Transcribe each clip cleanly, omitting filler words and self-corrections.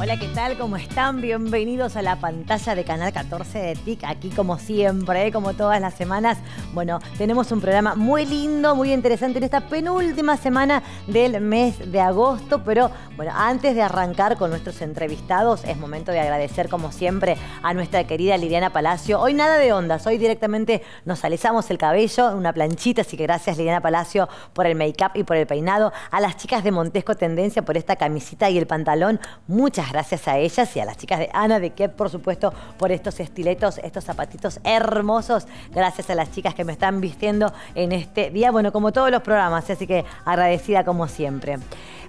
Hola, ¿qué tal? ¿Cómo están? Bienvenidos a la pantalla de Canal 14 de TIC. Aquí como siempre, como todas las semanas. Bueno, tenemos un programa muy lindo, muy interesante en esta penúltima semana del mes de agosto. Pero bueno, antes de arrancar con nuestros entrevistados, es momento de agradecer como siempre a nuestra querida Liliana Palacio. Hoy nada de ondas, hoy directamente nos alisamos el cabello, una planchita. Así que gracias Liliana Palacio por el make-up y por el peinado. A las chicas de Montesco Tendencia por esta camisita y el pantalón. Muchas gracias a ellas y a las chicas de Ana de Kep, por supuesto, por estos estiletos, estos zapatitos hermosos. Gracias a las chicas que me están vistiendo en este día, bueno, como todos los programas, así que agradecida como siempre.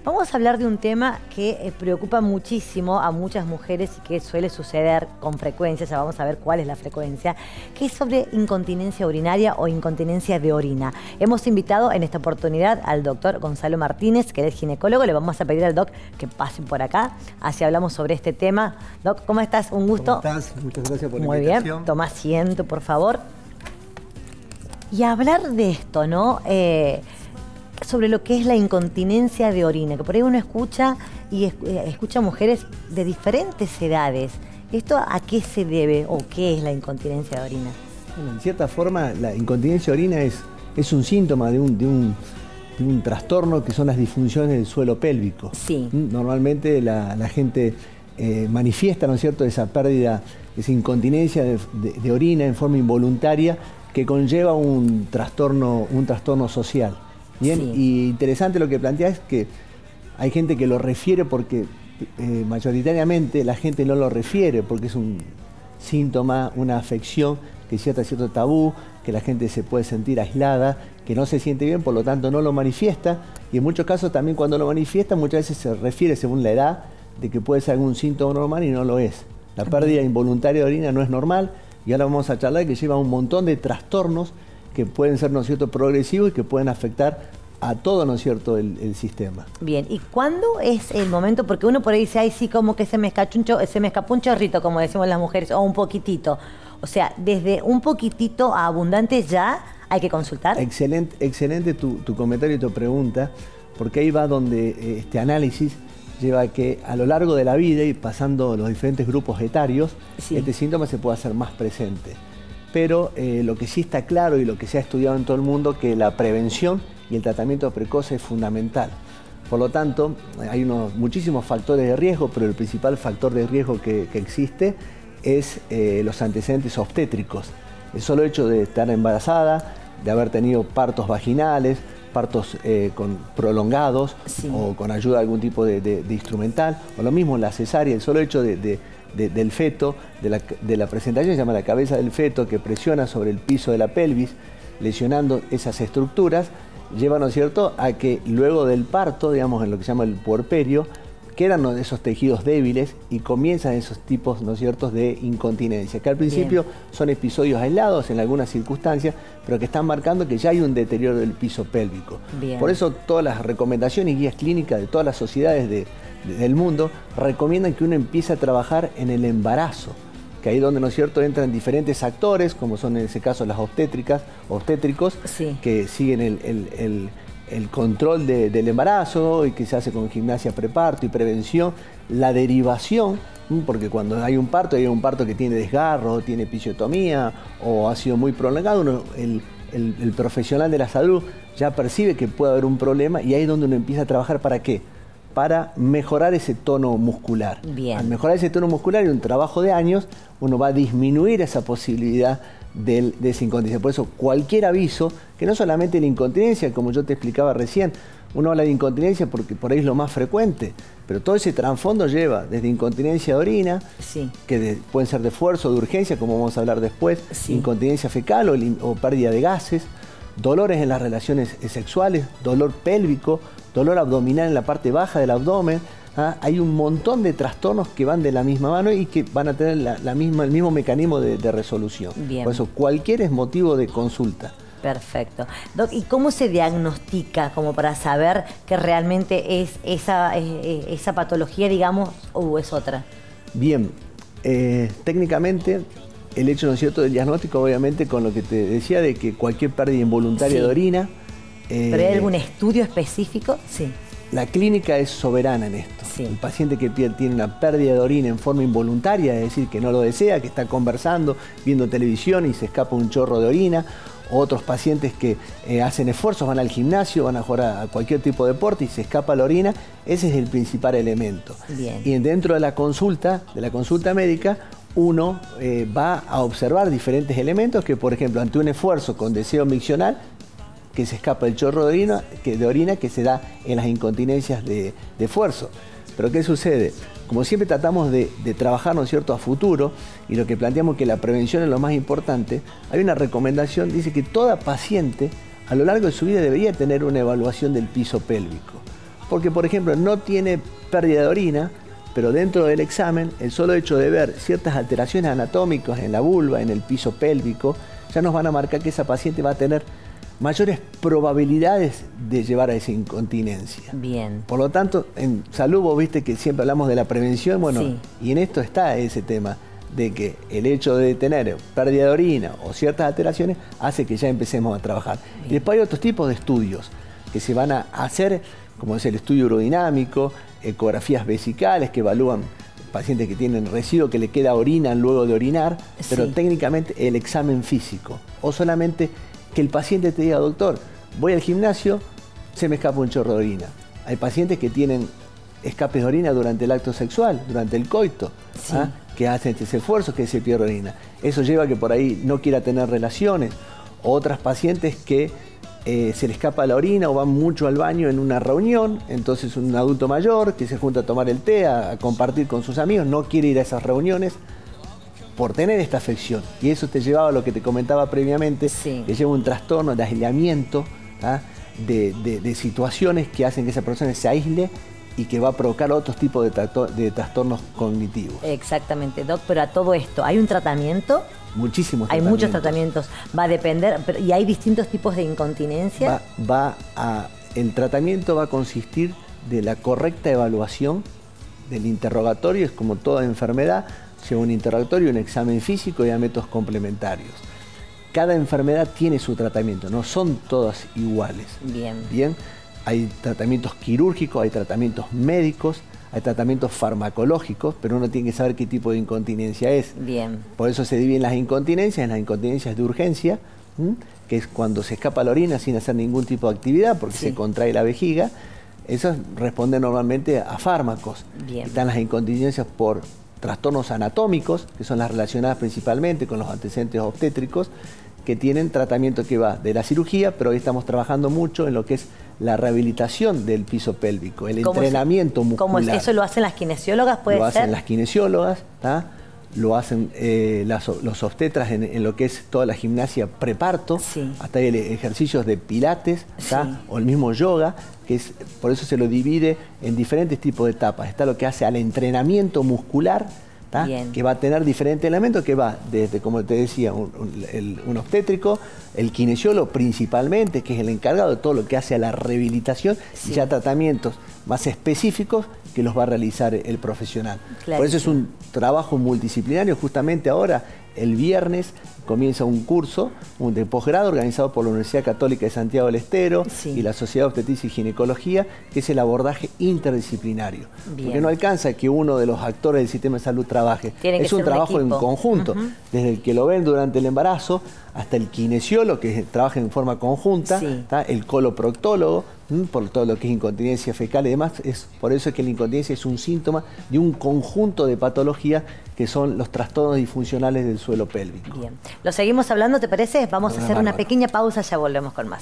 Vamos a hablar de un tema que preocupa muchísimo a muchas mujeres y que suele suceder con frecuencia, ya vamos a ver cuál es la frecuencia, que es sobre incontinencia urinaria o incontinencia de orina. Hemos invitado en esta oportunidad al doctor Gonzalo Martínez, que es ginecólogo. Le vamos a pedir al doc que pase por acá, así hablamos sobre este tema. Doc, ¿cómo estás? Un gusto. ¿Cómo estás? Muchas gracias por la invitación. Muy bien, toma asiento, por favor. Y hablar de esto, ¿no? Sobre lo que es la incontinencia de orina, que por ahí uno escucha y escucha mujeres de diferentes edades. ¿Esto a qué se debe o qué es la incontinencia de orina? Bueno, en cierta forma, la incontinencia de orina es un síntoma de un trastorno que son las disfunciones del suelo pélvico. Sí. Normalmente la gente manifiesta, ¿no es cierto?, esa pérdida, esa incontinencia de orina en forma involuntaria que conlleva un trastorno social. Bien, sí. Y interesante lo que planteas es que hay gente que lo refiere porque mayoritariamente la gente no lo refiere porque es un síntoma, una afección que cierto tabú, que la gente se puede sentir aislada, que no se siente bien, por lo tanto no lo manifiesta, y en muchos casos también cuando lo manifiesta muchas veces se refiere según la edad de que puede ser algún síntoma normal y no lo es. La pérdida involuntaria de orina no es normal, y ahora vamos a charlar que lleva un montón de trastornos que pueden ser, ¿no es cierto?, progresivos y que pueden afectar a todo, ¿no es cierto?, el sistema. Bien, ¿y cuándo es el momento? Porque uno por ahí dice, ay, sí, como que se me escapó un chorrito, como decimos las mujeres, o un poquitito. O sea, desde un poquitito a abundante ya hay que consultar. Excelente tu comentario y tu pregunta, porque ahí va donde este análisis lleva a que a lo largo de la vida y pasando los diferentes grupos etarios, sí, este síntoma se puede hacer más presente. Pero lo que sí está claro y lo que se ha estudiado en todo el mundo, que la prevención y el tratamiento precoz es fundamental. Por lo tanto, hay muchísimos factores de riesgo, pero el principal factor de riesgo que existe es los antecedentes obstétricos. El solo hecho de estar embarazada, de haber tenido partos vaginales, partos prolongados, sí, o con ayuda de algún tipo de instrumental, o lo mismo la cesárea, el solo hecho del feto, de la presentación, se llama la cabeza del feto, que presiona sobre el piso de la pelvis, lesionando esas estructuras, lleva, ¿no es cierto?, a que luego del parto, digamos, en lo que se llama el puerperio, quedan esos tejidos débiles y comienzan esos tipos, ¿no es cierto?, de incontinencia, que al principio bien, son episodios aislados en algunas circunstancias, pero que están marcando que ya hay un deterioro del piso pélvico. Bien. Por eso todas las recomendaciones y guías clínicas de todas las sociedades del mundo recomiendan que uno empiece a trabajar en el embarazo, que ahí donde, ¿no es cierto?, entran diferentes actores, como son en ese caso las obstétricos, sí, que siguen el control del embarazo y que se hace con gimnasia preparto y prevención, la derivación, porque cuando hay un parto que tiene desgarro, tiene episiotomía o ha sido muy prolongado, el profesional de la salud ya percibe que puede haber un problema y ahí es donde uno empieza a trabajar. ¿Para qué? Para mejorar ese tono muscular. Bien. Al mejorar ese tono muscular y un trabajo de años, uno va a disminuir esa posibilidad de esa incontinencia. Por eso cualquier aviso, que no solamente la incontinencia, como yo te explicaba recién, uno habla de incontinencia porque por ahí es lo más frecuente, pero todo ese trasfondo lleva desde incontinencia de orina, sí, que pueden ser de esfuerzo, de urgencia, como vamos a hablar después, sí, incontinencia fecal o pérdida de gases, dolores en las relaciones sexuales, dolor pélvico, dolor abdominal en la parte baja del abdomen. Hay un montón de trastornos que van de la misma mano y que van a tener el mismo mecanismo de resolución. Bien. Por eso cualquier es motivo de consulta. Perfecto. Doc, ¿y cómo se diagnostica como para saber que realmente es esa patología, digamos, o es otra? Bien, técnicamente el hecho, ¿no es cierto?, del diagnóstico, obviamente con lo que te decía de que cualquier pérdida involuntaria, sí, de orina. ¿Pero hay algún estudio específico? Sí. La clínica es soberana en esto. Sí. El paciente que tiene una pérdida de orina en forma involuntaria, es decir, que no lo desea, que está conversando, viendo televisión y se escapa un chorro de orina. Otros pacientes que hacen esfuerzos, van al gimnasio, van a jugar a cualquier tipo de deporte y se escapa la orina. Ese es el principal elemento. Bien. Y dentro de la consulta médica, uno va a observar diferentes elementos que, por ejemplo, ante un esfuerzo con deseo miccional, que se escapa el chorro de orina que se da en las incontinencias de esfuerzo. Pero ¿qué sucede? Como siempre tratamos de trabajar, ¿no es cierto?, a futuro, y lo que planteamos que la prevención es lo más importante, hay una recomendación, dice que toda paciente a lo largo de su vida debería tener una evaluación del piso pélvico. Porque, por ejemplo, no tiene pérdida de orina, pero dentro del examen, el solo hecho de ver ciertas alteraciones anatómicas en la vulva, en el piso pélvico, ya nos van a marcar que esa paciente va a tener mayores probabilidades de llevar a esa incontinencia. Bien. Por lo tanto, en salud vos viste que siempre hablamos de la prevención, bueno, sí. Y en esto está ese tema de que el hecho de tener pérdida de orina o ciertas alteraciones hace que ya empecemos a trabajar. Bien. Y después hay otros tipos de estudios que se van a hacer, como es el estudio urodinámico, ecografías vesicales que evalúan pacientes que tienen residuo, que le queda orina luego de orinar, sí. Pero técnicamente el examen físico o solamente que el paciente te diga, doctor, voy al gimnasio, se me escapa un chorro de orina. Hay pacientes que tienen escapes de orina durante el acto sexual, durante el coito, sí. Que hacen ese esfuerzo, que se pierde orina. Eso lleva a que por ahí no quiera tener relaciones. Otras pacientes que se le escapa la orina o van mucho al baño en una reunión, entonces un adulto mayor que se junta a tomar el té, a compartir con sus amigos, no quiere ir a esas reuniones por tener esta afección. Y eso te llevaba a lo que te comentaba previamente, sí. Que lleva un trastorno de aislamiento, de situaciones que hacen que esa persona se aísle y que va a provocar otros tipos de trastornos cognitivos. Exactamente, Doc, pero a todo esto, ¿hay un tratamiento? Muchísimos tratamientos. Hay muchos tratamientos. Va a depender, ¿y hay distintos tipos de incontinencia? El tratamiento va a consistir de la correcta evaluación del interrogatorio, es como toda enfermedad, lleva un interrogatorio, un examen físico y a métodos complementarios. Cada enfermedad tiene su tratamiento, no son todas iguales. Bien. Bien, hay tratamientos quirúrgicos, hay tratamientos médicos, hay tratamientos farmacológicos, pero uno tiene que saber qué tipo de incontinencia es. Bien. Por eso se dividen las incontinencias de urgencia, que es cuando se escapa la orina sin hacer ningún tipo de actividad, porque sí. Se contrae la vejiga. Esas responden normalmente a fármacos. Bien. Están las incontinencias por trastornos anatómicos, que son las relacionadas principalmente con los antecedentes obstétricos, que tienen tratamiento que va de la cirugía, pero hoy estamos trabajando mucho en lo que es la rehabilitación del piso pélvico, el entrenamiento muscular. ¿Cómo es eso? ¿Lo hacen las kinesiólogas? Lo hacen las kinesiólogas, lo hacen los obstetras en lo que es toda la gimnasia preparto, sí. Hasta hay ejercicios de pilates, sí. O el mismo yoga, que es, por eso se lo divide en diferentes tipos de etapas. Está lo que hace al entrenamiento muscular, que va a tener diferentes elementos, que va desde, como te decía, un obstétrico, el kinesiólogo principalmente, que es el encargado de todo lo que hace a la rehabilitación, sí. Y ya tratamientos más específicos que los va a realizar el profesional. Claro, por eso es un trabajo multidisciplinario. Justamente ahora, el viernes, comienza un curso de posgrado organizado por la Universidad Católica de Santiago del Estero, sí. Y la Sociedad de Obstetricia y Ginecología, que es el abordaje interdisciplinario. Bien. Porque no alcanza que uno de los actores del sistema de salud trabaje. Es un trabajo en conjunto, desde el que lo ven durante el embarazo hasta el kinesiólogo, que trabaja en forma conjunta, sí. El coloproctólogo, por todo lo que es incontinencia fecal y demás. Por eso es que la incontinencia es un síntoma de un conjunto de patologías que son los trastornos disfuncionales del suelo pélvico. Bien. Lo seguimos hablando, ¿te parece? Vamos a hacer una pequeña pausa, ya volvemos con más.